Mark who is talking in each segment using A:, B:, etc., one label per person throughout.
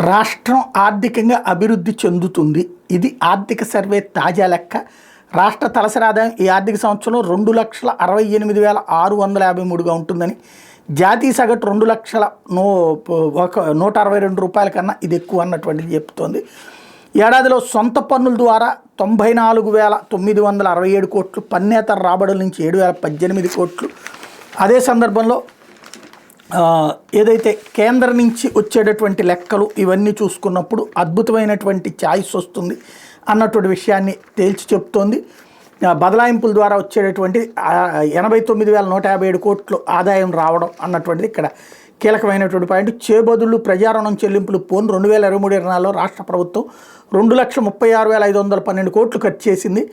A: రాష్ట్రం ఆర్థికంగా అభివృద్ధి చెందుతుంది. ఇది ఆర్థిక సర్వే తాజా లెక్క. రాష్ట్ర తలసరి ఆదాయం ఈ ఆర్థిక సంవత్సరంలో 2,68,653గా ఉంటుందని, జాతీయ సగటు 2,162 రూపాయల కన్నా ఇది ఎక్కువ అన్నటువంటిది చెప్తోంది. ఏడాదిలో సొంత పన్నుల ద్వారా 94,967 కోట్లు, పన్నేతర రాబడుల నుంచి 7,018 కోట్లు. అదే సందర్భంలో ఏదైతే కేంద్రం నుంచి వచ్చేటటువంటి లెక్కలు ఇవన్నీ చూసుకున్నప్పుడు అద్భుతమైనటువంటి ఛాయిస్ వస్తుంది అన్నటువంటి విషయాన్ని తేల్చి చెప్తోంది. బదలాయింపుల ద్వారా వచ్చేటటువంటి 89,157 కోట్లు ఆదాయం రావడం అన్నటువంటిది ఇక్కడ కీలకమైనటువంటి పాయింట్. చేబదులు ప్రజారుణం చెల్లింపులు పోను 2023-24లో రాష్ట్ర ప్రభుత్వం 2,36,512 కోట్లు ఖర్చు చేసింది.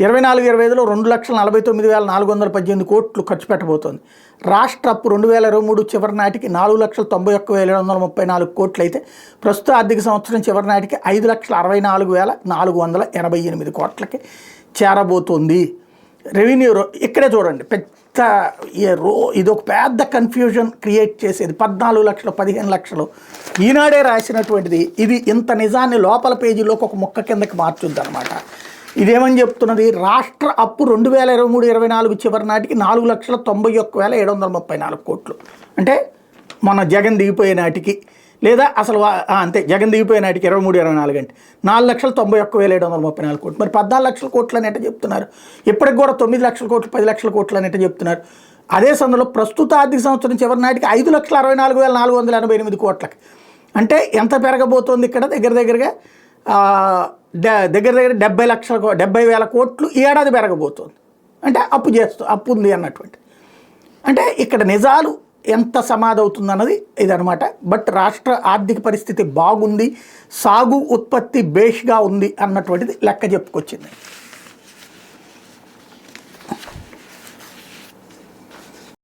A: 24-25లో 2,49,418 కోట్లు ఖర్చు పెట్టబోతోంది. రాష్ట్ర అప్పు 2023 చివరి నాటికి 4,91,734 కోట్లు అయితే ప్రస్తుత ఆర్థిక సంవత్సరం చివరి నాటికి 5,64,488 కోట్లకి చేరబోతోంది. రెవెన్యూ ఇక్కడే చూడండి, ఇది ఒక పెద్ద కన్ఫ్యూజన్ క్రియేట్ చేసేది. 14 లక్షలు 15 లక్షలు ఈనాడే రాసినటువంటిది. ఇది ఇంత నిజాన్ని లోపల పేజీలోకి ఒక ముక్క కిందకి మార్చుద్ది అనమాట. ఇదేమని చెప్తున్నది, రాష్ట్ర అప్పు 2023-24 చివరి నాటికి 4,91,734 కోట్లు. అంటే మన జగన్ దిగిపోయే నాటికి, లేదా అసలు అంతే జగన్ దిగిపోయే నాటికి 23-24 అంటే 4,91,734 కోట్లు. మరి 14 లక్షల కోట్లు అని ఎట్ట చెప్తున్నారు? ఇప్పటికి కూడా 9 లక్షల కోట్లు 10 లక్షల కోట్లు అని ఎట్ట చెప్తున్నారు? అదే సమయంలో ప్రస్తుత ఆర్థిక సంవత్సరం చివరి నాటికి 5,64,488 కోట్లకి. అంటే ఎంత పెరగబోతోంది ఇక్కడ? దగ్గరగా 70,000 కోట్లు ఈ ఏడాది పెరగబోతోంది. అంటే అప్పు ఉంది అన్నటువంటి. అంటే ఇక్కడ నిజాలు ఎంత సమాధవుతుందన్నది ఇదనమాట. బట్ రాష్ట్ర ఆర్థిక పరిస్థితి బాగుంది, సాగు ఉత్పత్తి బేష్గా ఉంది అన్నటువంటిది లెక్క చెప్పుకొచ్చింది.